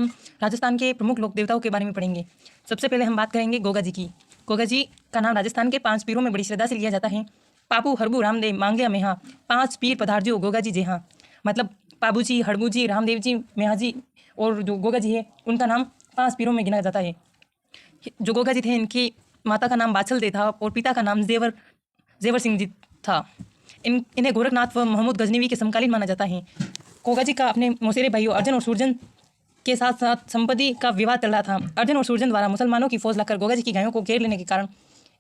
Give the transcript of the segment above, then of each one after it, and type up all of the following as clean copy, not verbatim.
हम राजस्थान के प्रमुख लोक देवताओं के बारे में पढ़ेंगे। सबसे पहले हम बात करेंगे गोगा जी की। गोगा जी का नाम राजस्थान के 5 पीरों में बड़ी श्रद्धा से लिया जाता है। पापू, हड़बू, रामदेव, मांगलिया, मेहा, 5 पीर पधारजो गोगा जी जेहाँ। मतलब पाबू जी, हड़बू जी, रामदेव जी, मेहा जी और जो गोगा जी है उनका नाम 5 पीरों में गिना जाता है। जो गोगा जी थे इनकी माता का नाम बाछल दे था और पिता का नाम जेवर सिंह जी था। इन्हें गोरखनाथ व महमूद गजनवी के समकालीन माना जाता है। गोगा जी का अपने मौसेरे भाइयों अर्जुन और सूरजन के साथ साथ संपत्ति का विवाद चल रहा था। अर्जुन और सूरजन द्वारा मुसलमानों की फौज लाकर गोगा जी की गायों को घेर लेने के कारण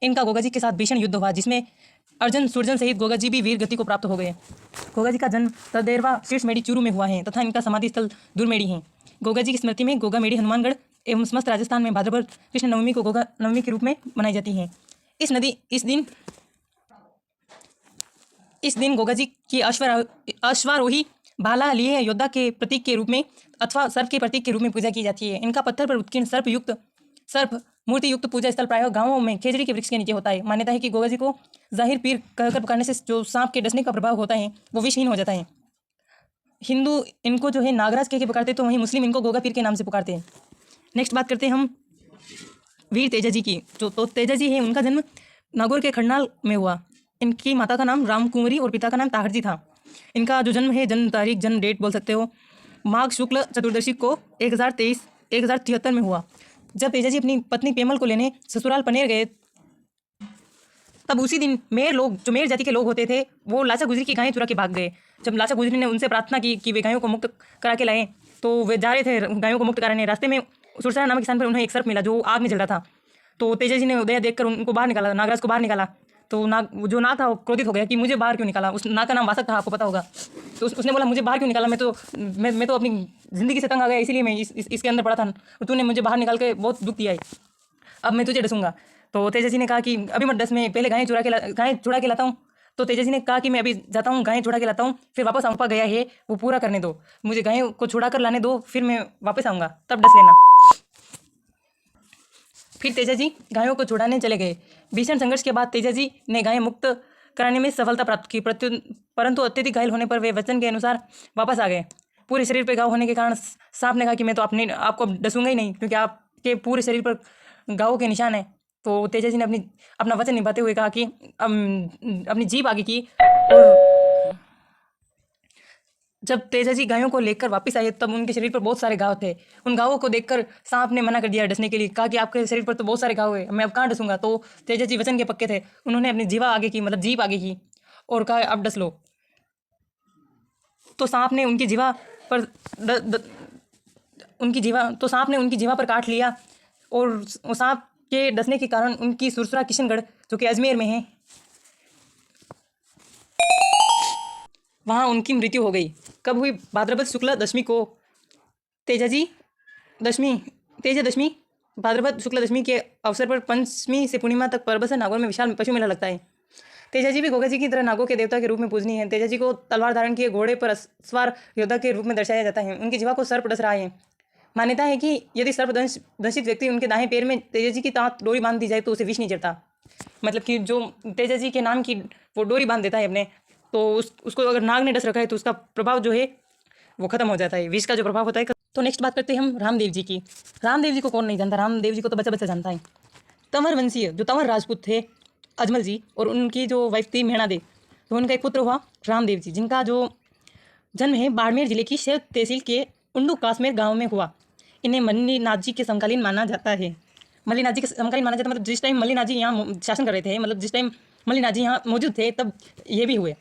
इनका गोगा जी के साथ भीषण युद्ध हुआ, जिसमें अर्जुन सूरजन सहित गोगा जी भी वीर गति को प्राप्त हो गए। गोगा जी का जन्म तदेरवा शीर्षमेड़ी चूरू में हुआ है तथा इनका समाधि स्थल दूरमेड़ी है। गोगा जी की स्मृति में गोगा मेड़ी हनुमानगढ़ एवं समस्त राजस्थान में भाद्रपद कृष्ण नवमी को गोगा नवमी के रूप में मनाई जाती है। इस दिन गोगा जी की अश्वारोही भाला लिए योद्धा के प्रतीक के रूप में अथवा सर्प के प्रतीक के रूप में पूजा की जाती है। इनका पत्थर पर उत्कीर्ण सर्प मूर्ति युक्त पूजा स्थल प्रायः गांवों में खेजड़ी के वृक्ष के नीचे होता है। मान्यता है कि गोगा जी को जाहिर पीर कहकर पुकारने से जो सांप के डसने का प्रभाव होता है वो विषहीन हो जाता है। हिंदू इनको जो है नागराज कह के पुकारते, तो वहीं मुस्लिम इनको गोगा पीर के नाम से पुकारते हैं। नेक्स्ट बात करते हैं हम वीर तेजा जी की। तो तेजा जी है उनका जन्म नागौर के खड़नाल में हुआ। इनकी माता का नाम राम कुंवरी और पिता का नाम ताहर जी था। इनका जो जन्म है, जन्म तारीख, जन्म डेट बोल सकते हो, माघ शुक्ल चतुर्दशी को 1073 में हुआ। जब तेजा जी अपनी पत्नी पेमल को लेने ससुराल पनेर गए तब उसी दिन मेर जाति के लोग होते थे वो लाचा गुजरी की गायें चुरा के भाग गए। जब लाचा गुजरी ने उनसे प्रार्थना की कि वे गायों को मुक्त करा के लाएं तो वे जा रहे थे गायों को मुक्त कराने। रास्ते में सुरसरा नामक स्थान पर उन्हें एक सर्प मिला जो आग में जल रहा था। तो तेजा जी ने उदय देखकर उनको बाहर निकाला, नागराज को बाहर निकाला। तो जो नाग था वो क्रोधित हो गया कि मुझे बाहर क्यों निकाला। उस नाग का नाम वासक था, आपको पता होगा। तो उसने बोला मुझे बाहर क्यों निकाला, मैं तो अपनी ज़िंदगी से तंग आ गया, इसीलिए मैं इसके अंदर पड़ा था और तूने मुझे बाहर निकाल के बहुत दुख दिया है, अब मैं तुझे डसूंगा। तो तेजा जी ने कहा कि अभी मत डस, मैं पहले गायें चुरा के लाता हूँ। तो तेजा जी ने कहा कि मैं अभी जाता हूँ, गायें छुड़ा के लाता हूँ, फिर वापस आऊँगा, गया है वो पूरा करने दो, मुझे गायों को छुड़ा कर लाने दो, फिर मैं वापस आऊँगा, तब डस लेना। फिर तेजा जी गायों को छुड़ाने चले गए। भीषण संघर्ष के बाद तेजा जी ने गायें मुक्त कराने में सफलता प्राप्त की, परंतु अत्यधिक घायल होने पर वे वचन के अनुसार वापस आ गए। पूरे शरीर पर घाव होने के कारण सांप ने कहा कि मैं तो आपको डसूंगा ही नहीं, क्योंकि आपके पूरे शरीर पर घावों के निशान है। तो तेजा जी ने अपना वचन निभाते हुए कहा कि अपनी जीभ आगे की, और जब तेजा जी गायों को लेकर वापस आए तब उनके शरीर पर बहुत सारे घाव थे। उन घावों को देखकर सांप ने मना कर दिया डसने के लिए, कहा कि आपके शरीर पर तो बहुत सारे घाव है, मैं अब कहाँ डसूंगा। तो तेजा जी वचन के पक्के थे, उन्होंने अपनी जीवा आगे की, मतलब जीभ आगे की और कहा अब डस लो। तो सांप ने उनकी जीवा पर उनकी जीवा पर काट लिया और सांप के डसने के कारण उनकी सुरसरा किशनगढ़ जो कि अजमेर में है वहाँ उनकी मृत्यु हो गई। कब हुई? भाद्रपद शुक्ल दशमी को। तेजा दशमी भाद्रपद शुक्ल दशमी के अवसर पर पंचमी से पूर्णिमा तक परबत नागौर में विशाल पशु मेला लगता है। तेजा जी भी गोगा जी की तरह नागों के देवता के रूप में पूजनीय है। तेजा जी को तलवार धारण किए घोड़े पर सवार योद्धा के रूप में दर्शाया जाता है। उनकी जीवा को सर्प डस रहा है। मान्यता है कि यदि सर्प दंशित व्यक्ति उनके दाएं पैर में तेजा जी की तांत डोरी बांध दी जाए तो उसे विष नहीं चढ़ता। मतलब कि जो तेजा जी के नाम की वो डोरी बांध देता है अपने, तो उसको अगर नाग ने डस रखा है तो उसका प्रभाव जो है वो खत्म हो जाता है, विष का जो प्रभाव होता है। तो नेक्स्ट बात करते हैं हम रामदेव जी की। रामदेव जी को कौन नहीं जानता, रामदेव जी को तो बच्चा बच्चा जानता है। तंवर वंशीय जो तंवर राजपूत थे अजमल जी, और उनकी जो वाइफ थी मेहणा देव, तो उनका एक पुत्र हुआ रामदेव जी, जिनका जो जन्म है बाड़मेर जिले की शैव तहसील के उंडू काश्मीर गाँव में हुआ। इन्हें मल्लीनाथ जी के समकालीन माना जाता है। मल्लीनाथ जी के समकालीन माना जाता है, मतलब जिस टाइम मल्लीनाथ जी यहाँ शासन कर रहे थे, मतलब जिस टाइम मल्लीनाथ जी यहाँ मौजूद थे तब ये भी हुए।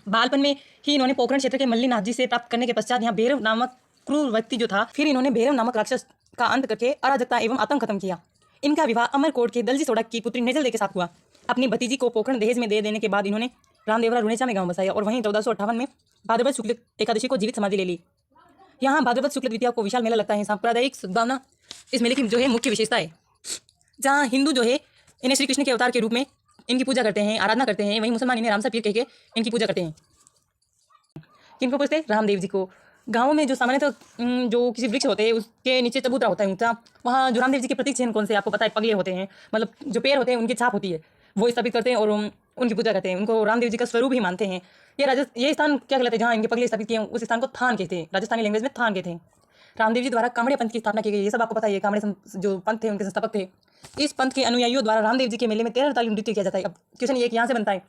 बालपन में ही इन्होंने पोखरण क्षेत्र के मल्लीनाथ जी से प्राप्त करने के पश्चात यहाँ भैरव नामक क्रूर व्यक्ति जो था, फिर इन्होंने भैरव नामक राक्षस का अंत करके अराजकता एवं आतंक खत्म किया। इनका विवाह अमरकोट के दलजी सोडा की पुत्री नेजल दे के साथ हुआ। अपनी भतीजी को पोखरण दहेज में दे देने के बाद इन्होंने रामदेवरा रुणेचा में गाँव बसाया और वहीं 1458 में भाद्रपद शुक्ल एकादशी को जीवित समाधि ले ली। यहाँ भाद्रपद शुक्ल द्वितीया को विशाल मेला लगता है। सांप्रदायिक सद्भावना इस मेले की जो है मुख्य विशेषता है। जहाँ हिंदू जो है इन्हें श्री कृष्ण के अवतार के रूप में इनकी पूजा करते हैं, आराधना करते हैं, वहीं मुसलमान इन्हें रामसा पीर कह के इनकी पूजा करते हैं। किनको पूछते हैं? रामदेव जी को। गाँव में जो सामान्यतः जो किसी वृक्ष होते हैं उसके नीचे चबूतरा होता है ऊंचा, वहाँ जो रामदेव जी के प्रतीक चिन्ह कौन से आपको पता है? पगले होते हैं, मतलब जो पैर होते हैं उनकी छाप होती है, वो स्थापित करते हैं और उनकी पूजा करते हैं। उनको रामदेव जी का स्वरूप ही मानते हैं। ये स्थान क्या कहलाते हैं जहाँ इनके पगले स्थापित किए हैं? उस स्थान को थान कहते हैं, राजस्थानी लैंग्वेज में थान कहते हैं। रामदेव जी द्वारा कांवड़िया पंथ की स्थापना की गई, ये सब आपको पता है। कांवड़े जो पंथ थे उनके संस्थापक थे। इस पंथ के अनुयायियों द्वारा रामदेव जी के मेले में 13 ताली नृत्य किया जाता है। अब क्वेश्चन ये कि यहाँ से बनता है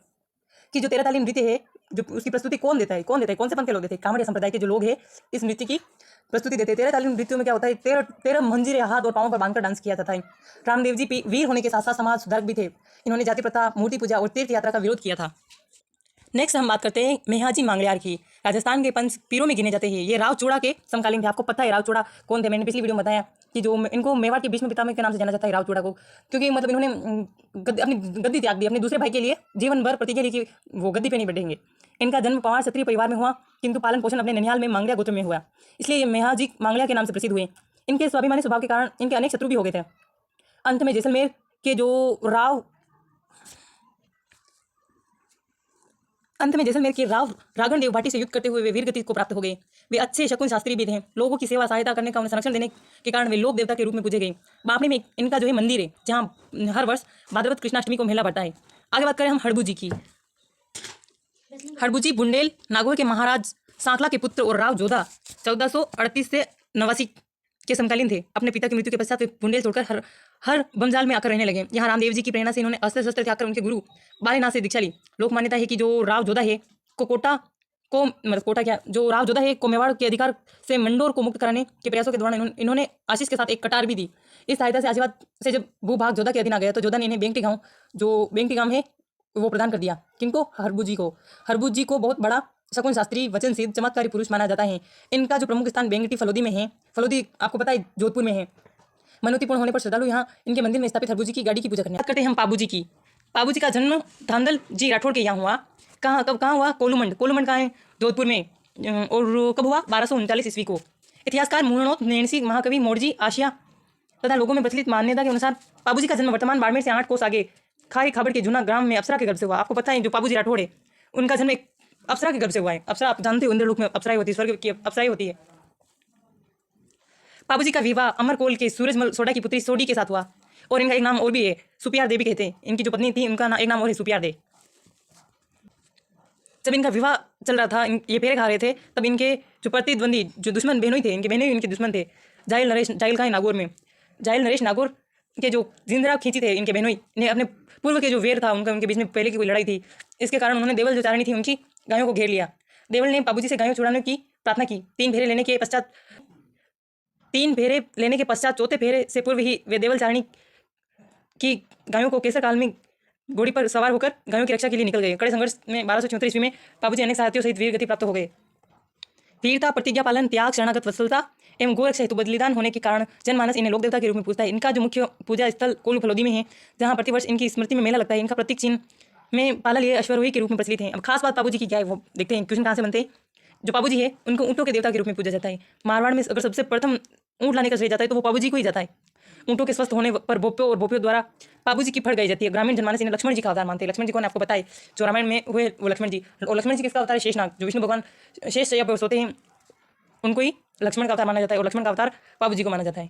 कि जो 13 ताली नृत्य है, जो उसकी प्रस्तुति कौन देता है, कौन से पंथ के लोग देते हैं? कांवड़िया संप्रदाय के जो लोग हैं इस नृत्य की प्रस्तुति देते हैं। 13 ताली नृत्यों में क्या होता है, 13 मंजीरे हाथ और पाँव पर बांधकर डांस किया जाता है। रामदेव जी वीर होने के साथ साथ समाज सुधारक भी थे। इन्होंने जाति प्रथा, मूर्ति पूजा और तीर्थ यात्रा का विरोध किया था। नेक्स्ट हम बात करते हैं मेहाजी मांगलियार की। राजस्थान के पंच पीरों में गिने जाते हैं। ये राव चूड़ा के समकालीन थे। आपको पता है राव चूड़ा कौन थे? मैंने पिछली वीडियो में बताया कि जो इनको मेवाड़ के भीष्म पितामह के नाम से जाना जाता है, राव चूड़ा को, क्योंकि मतलब इन्होंने अपनी गद्दी त्याग दी अपने दूसरे भाई के लिए, जीवन भर प्रतिज्ञा ली कि वो गद्दी पे नहीं बैठेंगे। इनका जन्म पवार क्षत्रिय परिवार में हुआ, किंतु पालन पोषण अपने ननिहाल में मांगलिया गोत्र में हुआ, इसलिए ये मेहाजी मांगलिया के नाम से प्रसिद्ध हुए। इनके स्वाभिमानी स्वभाव के कारण इनके अनेक शत्रु भी हो गए थे। अंत में जैसलमेर के जो राव रागण देव भाटी से युद्ध करते हुए वे वीर गति को प्राप्त हो गए। वे अच्छे शकुन शास्त्री भी थे। लोगों की सेवा सहायता करने का उन्हें संरक्षण देने के कारण वे लोक देवता के रूप में पूजे गए। बापड़ी में इनका जो है मंदिर है, जहाँ हर वर्ष भाद्रपद कृष्णाष्टमी को मेला बढ़ता है। आगे बात करें हम हड़बू जी की। हड़बू जी बुंदेल नागौर के महाराज सांकला के पुत्र और राव जोधा 1438 से 89 के समकालीन थे। अपने पिता की मृत्यु के पश्चात वे बुंदेल छोड़कर हर बमजाल में आकर रहने लगे। यहाँ रामदेव जी की प्रेरणा से इन्होंने अस्त्र शस्त्र त्याग कर उनके गुरु बालीनाथ से दीक्षा ली। लोक मान्यता है कि जो राव जोधा है जो राव जोधा है को मेवाड़ के अधिकार से मंडोर को मुक्त कराने के प्रयासों के दौरान इन्होंने आशीष के साथ एक कटार भी दी। इस सहायता से आशीर्वाद से जब भूभाग जोधा के अधीन आ गया तो जोधा ने इन्हें बेंगटी गांव है वो प्रदान कर दिया। किनको? हरबू जी को बहुत बड़ा शकुन शास्त्री, वचनशील, चमत्कारी पुरुष माना जाता है। इनका जो प्रमुख स्थान बेंगटी फलोदी में है। फलोदी आपको पता है जोधपुर में है। मनोतीपूर्ण होने पर श्रद्धालु यहाँ इनके मंदिर में स्थापित हरबू जी की गाड़ी की पूजा करने। बात करते हैं हम पाबू जी की। पाबू जी का जन्म धांधल जी राठौड़ के यहाँ हुआ। कहाँ हुआ? कोलूमंड कहाँ है? जोधपुर में। और कब हुआ? 1239 ईस्वी को। इतिहासकार मूर्णोत नैणसी, महाकवि मोरजी आशिया तथा लोगों में प्रचलित मान्यता के अनुसार पाबू जी का जन्म वर्तमान बाड़मेर से 8 कोस आगे खाई खाबड़ के जूना ग्राम में अप्सरा के गर्भ से हुआ। आपको पता है जो पाबू जी राठौड़ है उनका जन्म एक अप्सरा के गर्भ से हुआ है। अप्सरा आप जानते हो इंद्रलोक में अप्सराएं होती है, स्वर्ग की अप्सराएं होती है। पाबू जी का विवाह अमरकोल के सूरजमल सोडा की पुत्री सोडी के साथ हुआ। और इनका एक नाम और भी है, सुपियार दे भी कहते हैं। इनकी जो पत्नी थी उनका एक नाम और है सुपियार दे। जब इनका विवाह चल रहा था, ये फेरे खा रहे थे, तब इनके जो प्रतिद्वंदी जो दुश्मन बहनोई थे, इनके बहनोई इनके दुश्मन थे। जाहिल का नागौर में जाहिल नरेश नागौर के जो जिंदरा खींची थे इनके बहनोई ने अपने पूर्व के जो वेर था उनके बीच में पहले की कोई लड़ाई थी। इसके कारण उन्होंने देवल जो चारणी थी उनकी गायों को घेर लिया। देवल ने पाबू जी से गायों छुड़ाने की प्रार्थना की। 3 फेरे लेने के पश्चात चौथे फेरे से पूर्व ही वे देवल चारणी की गायों को केसर काल में घोड़ी पर सवार होकर गायों की रक्षा के लिए निकल गए। कड़े संघर्ष में 1274 ईस्वी में पाबू जी अनेक साथियों सहित वीर गति प्राप्त हो गए। वीरता, प्रतिज्ञा पालन, त्याग, शरणागत वत्सलता एवं गोरक्षा हेतु बलिदान होने के कारण जनमानस इन्हें लोक देवता के रूप में पूजता है। इनका जो मुख्य पूजा स्थल कोलू फलोदी में है, जहाँ प्रतिवर्ष इनकी स्मृति में मेला लगता है। इनका प्रतीक चिन्ह में पाला लिए अश्वरोही के रूप में प्रचलित है। अब खास बात पाबू जी की क्या है वो देखते हैं। क्वेश्चन कहाँ से बनते हैं? जो पाबू जी है उनको ऊँटों के देवता के रूप में पूजा जाता है। मारवाड़ में अगर सबसे प्रथम ऊँट लाने का श्रेय जाता है तो वो पाबू जी को ही जाता है। ऊँटों के स्वस्थ होने पर भोपियों द्वारा पाबू जी की फड़ गाई जाती है। ग्रामीण जनमानस इन्हें लक्ष्मण जी का अवतार मानते हैं। लक्ष्मण जी को आपको बताए जो रामायण में हुए वो लक्ष्मण जी। और लक्ष्मण जी किसका अवतार है? शेषनाग। जो विष्णु भगवान शेष शैया पर सोते हैं उनको ही लक्ष्मण का अवतार माना जाता है। और लक्ष्मण का अवतार पाबू जी को माना जाता है।